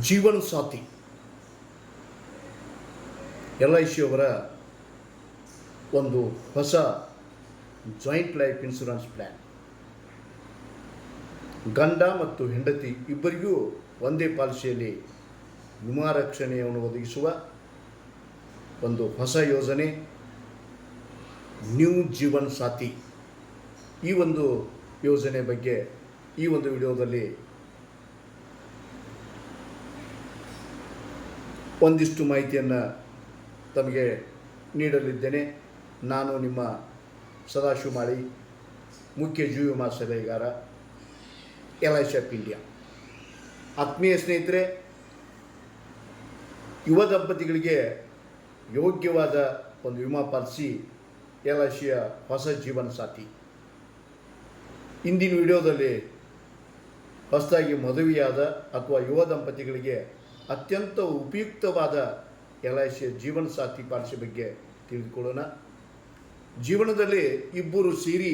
ಜೀವನ ಸಾಥಿ LIC ಅವರ ಒಂದು ಹೊಸ ಜಾಯಿಂಟ್ ಲೈಫ್ ಇನ್ಶೂರೆನ್ಸ್ ಪ್ಲ್ಯಾನ್. ಗಂಡ ಮತ್ತು ಹೆಂಡತಿ ಇಬ್ಬರಿಗೂ ಒಂದೇ ಪಾಲಿಸಿಯಲ್ಲಿ ವಿಮಾ ರಕ್ಷಣೆಯನ್ನು ಒದಗಿಸುವ ಒಂದು ಹೊಸ ಯೋಜನೆ ನ್ಯೂ ಜೀವನ್ ಸಾಥಿ. ಈ ಒಂದು ಯೋಜನೆ ಬಗ್ಗೆ ಈ ಒಂದು ವಿಡಿಯೋದಲ್ಲಿ ಒಂದಿಷ್ಟು ಮಾಹಿತಿಯನ್ನು ತಮಗೆ ನೀಡಲಿದ್ದೇನೆ. ನಾನು ನಿಮ್ಮ ಸದಾಶಿವ ಮಾಳಿ, ಮುಖ್ಯ ಜೀವ ವಿಮಾ ಸಲಹೆಗಾರ, LIC ಆಫ್ ಇಂಡಿಯಾ. ಆತ್ಮೀಯ ಸ್ನೇಹಿತರೆ, ಯುವ ದಂಪತಿಗಳಿಗೆ ಯೋಗ್ಯವಾದ ಒಂದು ವಿಮಾ ಪಾಲಿಸಿ LICಯ ಹೊಸ ಜೀವನ ಸಾಥಿ. ಇಂದಿನ ವಿಡಿಯೋದಲ್ಲಿ ಹೊಸದಾಗಿ ಮದುವೆಯಾದ ಅಥವಾ ಯುವ ದಂಪತಿಗಳಿಗೆ ಅತ್ಯಂತ ಉಪಯುಕ್ತವಾದ LICಯ ಜೀವನ ಸಾಥಿ ಪಾಲಿಸಿ ಬಗ್ಗೆ ತಿಳಿದುಕೊಳ್ಳೋಣ. ಜೀವನದಲ್ಲಿ ಇಬ್ಬರು ಸೇರಿ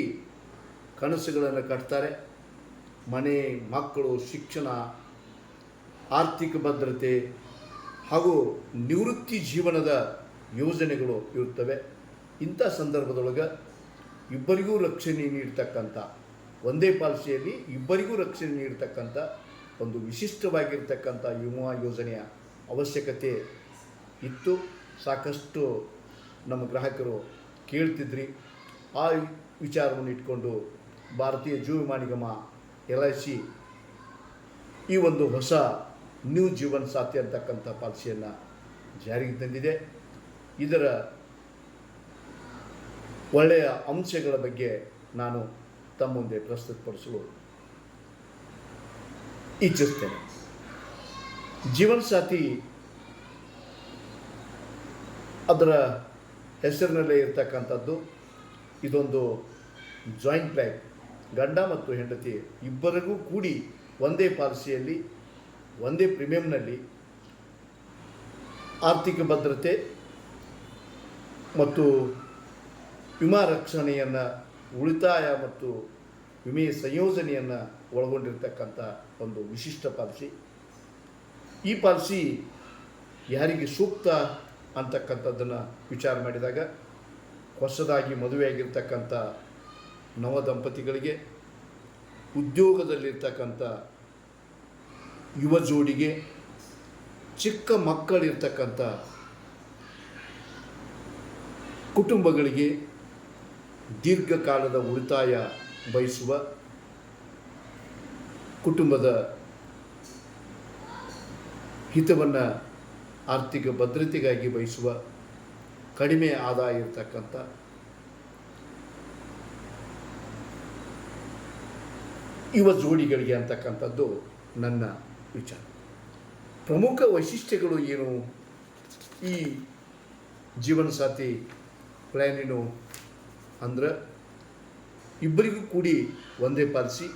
ಕನಸುಗಳನ್ನು ಕಟ್ತಾರೆ. ಮನೆ, ಮಕ್ಕಳು, ಶಿಕ್ಷಣ, ಆರ್ಥಿಕ ಭದ್ರತೆ ಹಾಗೂ ನಿವೃತ್ತಿ ಜೀವನದ ಯೋಜನೆಗಳು ಇರುತ್ತವೆ. ಇಂಥ ಸಂದರ್ಭದೊಳಗೆ ಇಬ್ಬರಿಗೂ ರಕ್ಷಣೆ ನೀಡ್ತಕ್ಕಂಥ, ಒಂದೇ ಪಾಲಿಸಿಯಲ್ಲಿ ಇಬ್ಬರಿಗೂ ರಕ್ಷಣೆ ನೀಡ್ತಕ್ಕಂಥ ಒಂದು ವಿಶಿಷ್ಟವಾಗಿರ್ತಕ್ಕಂಥ ವಿಮಾ ಯೋಜನೆಯ ಅವಶ್ಯಕತೆ ಇತ್ತು. ಸಾಕಷ್ಟು ನಮ್ಮ ಗ್ರಾಹಕರು ಕೇಳ್ತಿದ್ರಿ. ಆ ವಿಚಾರವನ್ನು ಇಟ್ಕೊಂಡು ಭಾರತೀಯ ಜೀವ ವಿಮಾ ನಿಗಮ LIC ಈ ಒಂದು ಹೊಸ ನ್ಯೂ ಜೀವನ್ ಸಾಥಿ ಅಂತಕ್ಕಂಥ ಪಾಲಿಸಿಯನ್ನು ಜಾರಿಗೆ ತಂದಿದೆ. ಇದರ ಒಳ್ಳೆಯ ಅಂಶಗಳ ಬಗ್ಗೆ ನಾನು ತಮ್ಮ ಮುಂದೆ ಪ್ರಸ್ತುತಪಡಿಸಲು ಇಚ್ಛಿಸ್ತೇನೆ. ಜೀವನ್ ಸಾಥಿ ಅದರ ಹೆಸರಿನಲ್ಲೇ ಇರ್ತಕ್ಕಂಥದ್ದು. ಇದೊಂದು ಜಾಯಿಂಟ್ ಲೈಫ್, ಗಂಡ ಮತ್ತು ಹೆಂಡತಿ ಇಬ್ಬರಿಗೂ ಕೂಡಿ ಒಂದೇ ಪಾಲಿಸಿಯಲ್ಲಿ, ಒಂದೇ ಪ್ರೀಮಿಯಂನಲ್ಲಿ ಆರ್ಥಿಕ ಭದ್ರತೆ ಮತ್ತು ವಿಮಾ ರಕ್ಷಣೆಯನ್ನು, ಉಳಿತಾಯ ಮತ್ತು ವಿಮೆಯ ಸಂಯೋಜನೆಯನ್ನು ಒಳಗೊಂಡಿರ್ತಕ್ಕಂಥ ಒಂದು ವಿಶಿಷ್ಟ ಪಾಲಿಸಿ. ಈ ಪಾಲಿಸಿ ಯಾರಿಗೆ ಸೂಕ್ತ ಅಂತಕ್ಕಂಥದ್ದನ್ನು ವಿಚಾರ ಮಾಡಿದಾಗ ಹೊಸದಾಗಿ ಮದುವೆಯಾಗಿರ್ತಕ್ಕಂಥ ನವ ದಂಪತಿಗಳಿಗೆ, ಉದ್ಯೋಗದಲ್ಲಿರ್ತಕ್ಕಂಥ ಯುವ ಜೋಡಿಗೆ, ಚಿಕ್ಕ ಮಕ್ಕಳಿರ್ತಕ್ಕಂಥ ಕುಟುಂಬಗಳಿಗೆ, ದೀರ್ಘಕಾಲದ ಉಳಿತಾಯ ಬಯಸುವ, ಕುಟುಂಬದ ಹಿತವನ್ನು ಆರ್ಥಿಕ ಭದ್ರತೆಗಾಗಿ ಬಯಸುವ, ಕಡಿಮೆ ಆದಾಯ ಇರತಕ್ಕಂಥ ಯುವ ಜೋಡಿಗಳಿಗೆ ಅಂತಕ್ಕಂಥದ್ದು ನನ್ನ ವಿಚಾರ. ಪ್ರಮುಖ ವೈಶಿಷ್ಟ್ಯಗಳು ಏನು ಈ ಜೀವನ ಸಾಥಿ ಪ್ಲ್ಯಾನಿನು ಅಂದ್ರೆ, ಇಬ್ಬರಿಗೂ ಕೂಡಿ ಒಂದೇ ಪಾಲಿಸಿ,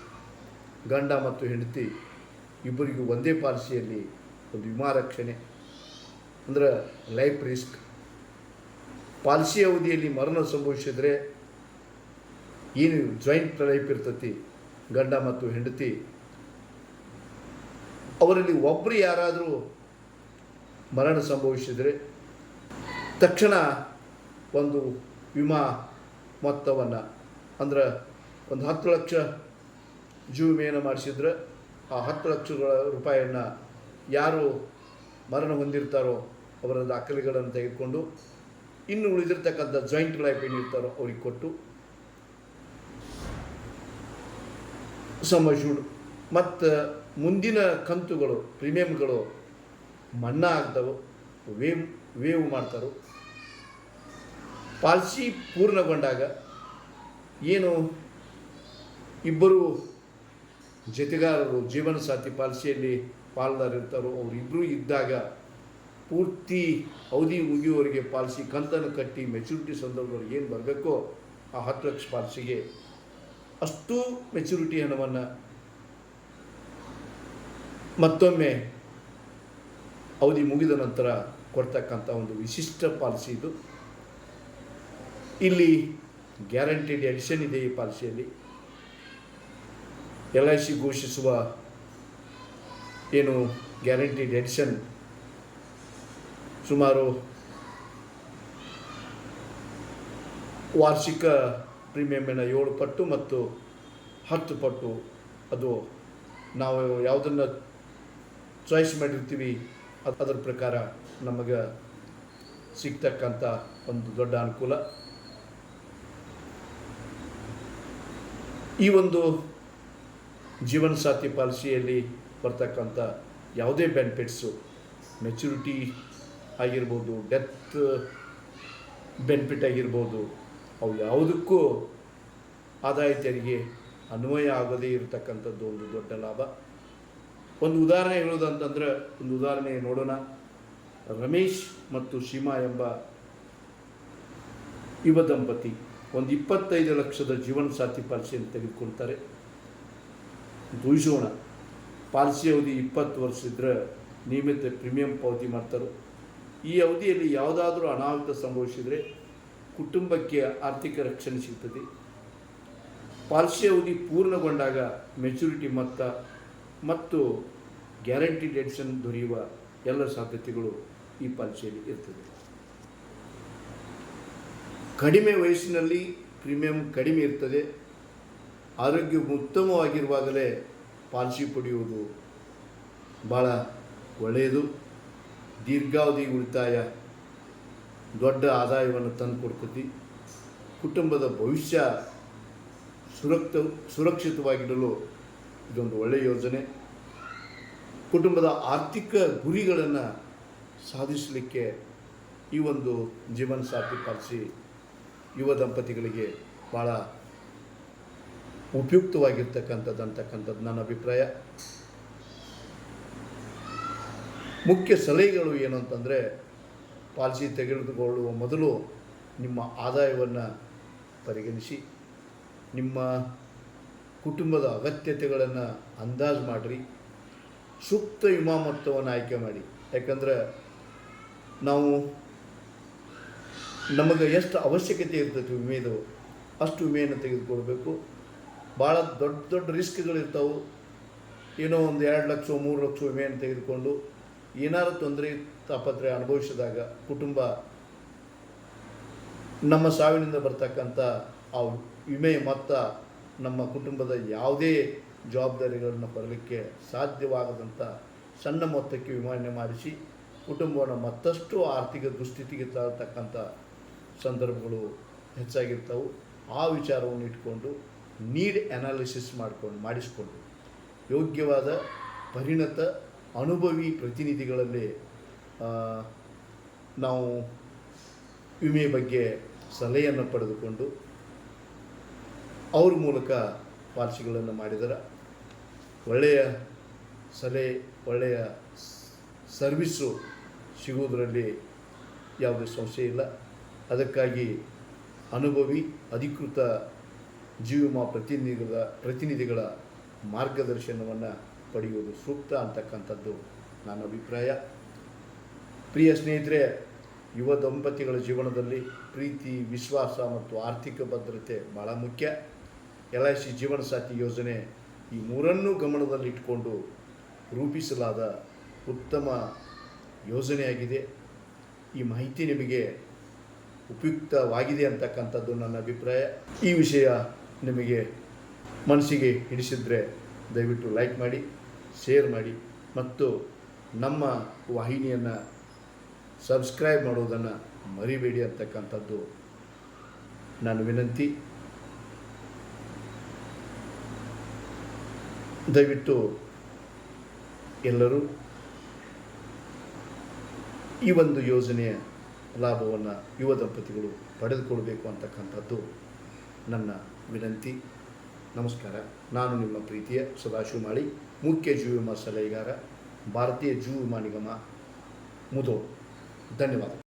ಗಂಡ ಮತ್ತು ಹೆಂಡತಿ ಇಬ್ಬರಿಗೂ ಒಂದೇ ಪಾಲಿಸಿಯಲ್ಲಿ ಒಂದು ವಿಮಾ ರಕ್ಷಣೆ ಅಂದ್ರೆ ಲೈಫ್ ರಿಸ್ಕ್. ಪಾಲಿಸಿ ಅವಧಿಯಲ್ಲಿ ಮರಣ ಸಂಭವಿಸಿದರೆ ಏನು ಜಾಯಿಂಟ್ ಲೈಫ್ ಇರ್ತತಿ, ಗಂಡ ಮತ್ತು ಹೆಂಡತಿ ಅವರಲ್ಲಿ ಒಬ್ಬರು ಯಾರಾದರೂ ಮರಣ ಸಂಭವಿಸಿದರೆ ತಕ್ಷಣ ಒಂದು ವಿಮಾ ಮೊತ್ತವನ್ನು, ಅಂದ್ರೆ ಒಂದು 10 ಲಕ್ಷ ಜೀವ ವಿಮೆಯನ್ನು ಮಾಡಿಸಿದ್ರೆ ಆ 10 ಲಕ್ಷ ರೂಪಾಯಿಯನ್ನು ಯಾರು ಮರಣ ಹೊಂದಿರ್ತಾರೋ ಅವರ ದಾಖಲೆಗಳನ್ನು ತೆಗೆದುಕೊಂಡು ಇನ್ನು ಉಳಿದಿರ್ತಕ್ಕಂಥ ಜಾಯಿಂಟ್ ಲೈಫ್ ಏನಿರ್ತಾರೋ ಅವ್ರಿಗೆ ಕೊಟ್ಟು ಸಂಭವಿಸ್ಬಿಡು. ಮತ್ತು ಮುಂದಿನ ಕಂತುಗಳು, ಪ್ರೀಮಿಯಮ್ಗಳು ಮನ್ನಾ ಆಗ್ತವೆ, ವೇವ್ ಮಾಡ್ತಾರೆ. ಪಾಲಿಸಿ ಪೂರ್ಣಗೊಂಡಾಗ ಏನು ಇಬ್ಬರು ಜೊತೆಗಾರರು ಜೀವನ ಸಾಥಿ ಪಾಲಿಸಿಯಲ್ಲಿ ಪಾಲ್ದಾರಿರ್ತಾರೋ ಅವರಿಬ್ಬರೂ ಇದ್ದಾಗ ಪೂರ್ತಿ ಅವಧಿ ಮುಗಿಯುವವರೆಗೆ ಪಾಲಿಸಿ ಕಂತನ್ನು ಕಟ್ಟಿ ಮೆಚುರಿಟಿ ಸಂದರ್ಭದಲ್ಲಿ ಏನು ಬರಬೇಕೋ ಆ 10 ಲಕ್ಷ ಪಾಲಿಸಿಗೆ ಅಷ್ಟು ಮೆಚುರಿಟಿ ಹಣವನ್ನು ಮತ್ತೊಮ್ಮೆ ಅವಧಿ ಮುಗಿದ ನಂತರ ಕೊಡ್ತಕ್ಕಂಥ ಒಂದು ವಿಶಿಷ್ಟ ಪಾಲಿಸಿ ಇದು. ಇಲ್ಲಿ ಗ್ಯಾರಂಟಿಡ್ ಎಡಿಷನ್ ಇದೆ ಈ ಪಾಲಿಸಿಯಲ್ಲಿ. LIC ಘೋಷಿಸುವ ಏನು ಗ್ಯಾರಂಟಿಡ್ ಎಡಿಷನ್ ಸುಮಾರು ವಾರ್ಷಿಕ ಪ್ರೀಮಿಯಮಿನ 7 ಪಟ್ಟು ಮತ್ತು 10 ಪಟ್ಟು ಅದು ನಾವು ಯಾವುದನ್ನು ಚಾಯ್ಸ್ ಮಾಡಿರ್ತೀವಿ ಅದರ ಪ್ರಕಾರ ನಮಗೆ ಸಿಗ್ತಕ್ಕಂಥ ಒಂದು ದೊಡ್ಡ ಅನುಕೂಲ. ಈ ಒಂದು ಜೀವನ ಸಾಥಿ ಪಾಲಿಸಿಯಲ್ಲಿ ಬರ್ತಕ್ಕಂಥ ಯಾವುದೇ ಬೆನಿಫಿಟ್ಸು, ಮೆಚುರಿಟಿ ಆಗಿರ್ಬೋದು, ಡೆತ್ ಬೆನಿಫಿಟ್ ಆಗಿರ್ಬೋದು, ಅವು ಯಾವುದಕ್ಕೂ ಆದಾಯ ತೆರಿಗೆ ಅನ್ವಯ ಆಗದೇ ಇರತಕ್ಕಂಥದ್ದು ಒಂದು ದೊಡ್ಡ ಲಾಭ. ಒಂದು ಉದಾಹರಣೆ ಹೇಳೋದಂತಂದ್ರೆ, ಒಂದು ಉದಾಹರಣೆ ನೋಡೋಣ. ರಮೇಶ್ ಮತ್ತು ಸೀಮಾ ಎಂಬ ಯುವ ದಂಪತಿ ಒಂದು 25 ಲಕ್ಷದ ಜೀವನ ಸಾಥಿ ಪಾಲಿಸಿಯನ್ನು ತೆಗೆದುಕೊಳ್ತಾರೆ. ಊಹಿಸೋಣ, ಪಾಲಿಸಿ ಅವಧಿ 20 ವರ್ಷ ಇದ್ದರೆ ನಿಯಮಿತ ಪ್ರೀಮಿಯಂ ಪಾವತಿ ಮಾಡ್ತಾರೆ. ಈ ಅವಧಿಯಲ್ಲಿ ಯಾವುದಾದ್ರೂ ಅನಾಹುತ ಸಂಭವಿಸಿದರೆ ಕುಟುಂಬಕ್ಕೆ ಆರ್ಥಿಕ ರಕ್ಷಣೆ ಸಿಗ್ತದೆ. ಪಾಲಿಸಿ ಅವಧಿ ಪೂರ್ಣಗೊಂಡಾಗ ಮೆಚುರಿಟಿ ಮೊತ್ತ ಮತ್ತು ಗ್ಯಾರಂಟಿಡ್ ಎಡಿಷನ್ ದೊರೆಯುವ ಎಲ್ಲ ಸಾಧ್ಯತೆಗಳು ಈ ಪಾಲಿಸಿಯಲ್ಲಿ ಇರ್ತದೆ. ಕಡಿಮೆ ವಯಸ್ಸಿನಲ್ಲಿ ಪ್ರೀಮಿಯಂ ಕಡಿಮೆ ಇರ್ತದೆ. ಆರೋಗ್ಯ ಉತ್ತಮವಾಗಿರುವಾಗಲೇ ಪಾಲಿಸಿ ಪಡೆಯುವುದು ಭಾಳ ಒಳ್ಳೆಯದು. ದೀರ್ಘಾವಧಿ ಉಳಿತಾಯ ದೊಡ್ಡ ಆದಾಯವನ್ನು ತಂದುಕೊಡ್ತದೆ. ಕುಟುಂಬದ ಭವಿಷ್ಯ ಸುರಕ್ಷಿತವಾಗಿಡಲು ಇದೊಂದು ಒಳ್ಳೆಯ ಯೋಜನೆ. ಕುಟುಂಬದ ಆರ್ಥಿಕ ಗುರಿಗಳನ್ನು ಸಾಧಿಸಲಿಕ್ಕೆ ಈ ಒಂದು ಜೀವನ ಸಾಥಿ ಪಾಲಿಸಿ ಯುವ ದಂಪತಿಗಳಿಗೆ ಭಾಳ ಉಪಯುಕ್ತವಾಗಿರ್ತಕ್ಕಂಥದ್ದು ನನ್ನ ಅಭಿಪ್ರಾಯ. ಮುಖ್ಯ ಸಲಹೆಗಳು ಏನು ಅಂತಂದರೆ, ಪಾಲಿಸಿ ತೆಗೆದುಕೊಳ್ಳುವ ಮೊದಲು ನಿಮ್ಮ ಆದಾಯವನ್ನು ಪರಿಗಣಿಸಿ, ನಿಮ್ಮ ಕುಟುಂಬದ ಅಗತ್ಯತೆಗಳನ್ನು ಅಂದಾಜು ಮಾಡಿರಿ, ಸೂಕ್ತ ವಿಮಾ ಮೊತ್ತವನ್ನು ಆಯ್ಕೆ ಮಾಡಿ. ಯಾಕಂದರೆ ನಮಗೆ ಎಷ್ಟು ಅವಶ್ಯಕತೆ ಇರ್ತೈತಿ ವಿಮೆದು ಅಷ್ಟು ವಿಮೆಯನ್ನು ತೆಗೆದುಕೊಳ್ಬೇಕು. ಭಾಳ ದೊಡ್ಡ ರಿಸ್ಕ್ಗಳಿರ್ತಾವೆ. ಏನೋ ಒಂದು 2 ಲಕ್ಷ 3 ಲಕ್ಷ ವಿಮೆಯನ್ನು ತೆಗೆದುಕೊಂಡು ಏನಾದರೂ ತೊಂದರೆ ತಾಪತ್ರೆ ಅನುಭವಿಸಿದಾಗ ಕುಟುಂಬ ನಮ್ಮ ಸಾವಿನಿಂದ ಬರ್ತಕ್ಕಂಥ ಆ ವಿಮೆಯ ಮೊತ್ತ ನಮ್ಮ ಕುಟುಂಬದ ಯಾವುದೇ ಜವಾಬ್ದಾರಿಗಳನ್ನು ಬರಲಿಕ್ಕೆ ಸಾಧ್ಯವಾಗದಂಥ ಸಣ್ಣ ಮೊತ್ತಕ್ಕೆ ವಿಮೆಯನ್ನು ಮಾಡಿಸಿ ಕುಟುಂಬವನ್ನು ಮತ್ತಷ್ಟು ಆರ್ಥಿಕ ದುಸ್ಥಿತಿಗೆ ತರತಕ್ಕಂಥ ಸಂದರ್ಭಗಳು ಹೆಚ್ಚಾಗಿರ್ತವೆ. ಆ ವಿಚಾರವನ್ನು ಇಟ್ಕೊಂಡು ನೀಡ್ ಅನಾಲಿಸಿಸ್ ಮಾಡಿಸ್ಕೊಂಡು ಯೋಗ್ಯವಾದ ಪರಿಣತ ಅನುಭವಿ ಪ್ರತಿನಿಧಿಗಳಲ್ಲಿ ನಾವು ವಿಮೆ ಬಗ್ಗೆ ಸಲಹೆಯನ್ನು ಪಡೆದುಕೊಂಡು ಅವ್ರ ಮೂಲಕ ಪಾಲಿಸಿಗಳನ್ನು ಮಾಡಿದರೆ ಒಳ್ಳೆಯ ಸಲಹೆ, ಒಳ್ಳೆಯ ಸರ್ವಿಸ್ಸು ಸಿಗುವುದರಲ್ಲಿ ಯಾವುದೇ ಸಮಸ್ಯೆ ಇಲ್ಲ. ಅದಕ್ಕಾಗಿ ಅನುಭವಿ ಅಧಿಕೃತ ಜೀವ ವಿಮಾ ಪ್ರತಿನಿಧಿಗಳ ಮಾರ್ಗದರ್ಶನವನ್ನು ಪಡೆಯುವುದು ಸೂಕ್ತ ಅಂತಕ್ಕಂಥದ್ದು ನನ್ನ ಅಭಿಪ್ರಾಯ. ಪ್ರಿಯ ಸ್ನೇಹಿತರೆ, ಯುವ ದಂಪತಿಗಳ ಜೀವನದಲ್ಲಿ ಪ್ರೀತಿ, ವಿಶ್ವಾಸ ಮತ್ತು ಆರ್ಥಿಕ ಭದ್ರತೆ ಭಾಳ ಮುಖ್ಯ. LIC ಜೀವನ ಸಾಥಿ ಯೋಜನೆ ಈ ಮೂರನ್ನೂ ಗಮನದಲ್ಲಿಟ್ಟುಕೊಂಡು ರೂಪಿಸಲಾದ ಉತ್ತಮ ಯೋಜನೆಯಾಗಿದೆ. ಈ ಮಾಹಿತಿ ನಿಮಗೆ ಉಪಯುಕ್ತವಾಗಿದೆ ಅಂತಕ್ಕಂಥದ್ದು ನನ್ನ ಅಭಿಪ್ರಾಯ. ಈ ವಿಷಯ ನಿಮಗೆ ಮನಸ್ಸಿಗೆ ಹಿಡಿಸಿದರೆ ದಯವಿಟ್ಟು ಲೈಕ್ ಮಾಡಿ, ಶೇರ್ ಮಾಡಿ ಮತ್ತು ನಮ್ಮ ವಾಹಿನಿಯನ್ನು ಸಬ್ಸ್ಕ್ರೈಬ್ ಮಾಡೋದನ್ನು ಮರಿಬೇಡಿ ಅಂತಕ್ಕಂಥದ್ದು ನನ್ನ ವಿನಂತಿ. ದಯವಿಟ್ಟು ಎಲ್ಲರೂ ಈ ಒಂದು ಯೋಜನೆಯ ಲಾಭವನ್ನು ಯುವ ದಂಪತಿಗಳು ಪಡೆದುಕೊಳ್ಬೇಕು ಅಂತಕ್ಕಂಥದ್ದು ನನ್ನ ವಿನಂತಿ. ನಮಸ್ಕಾರ. ನಾನು ನಿಮ್ಮ ಪ್ರೀತಿಯ ಸದಾಶಿವ ಮಾಳಿ, ಮುಖ್ಯ ಜೀವ ವಿಮಾ ಸಲಹೆಗಾರ, ಭಾರತೀಯ ಜೀವ ವಿಮಾ ನಿಗಮ, ಮುಧೋಳ್. ಧನ್ಯವಾದ.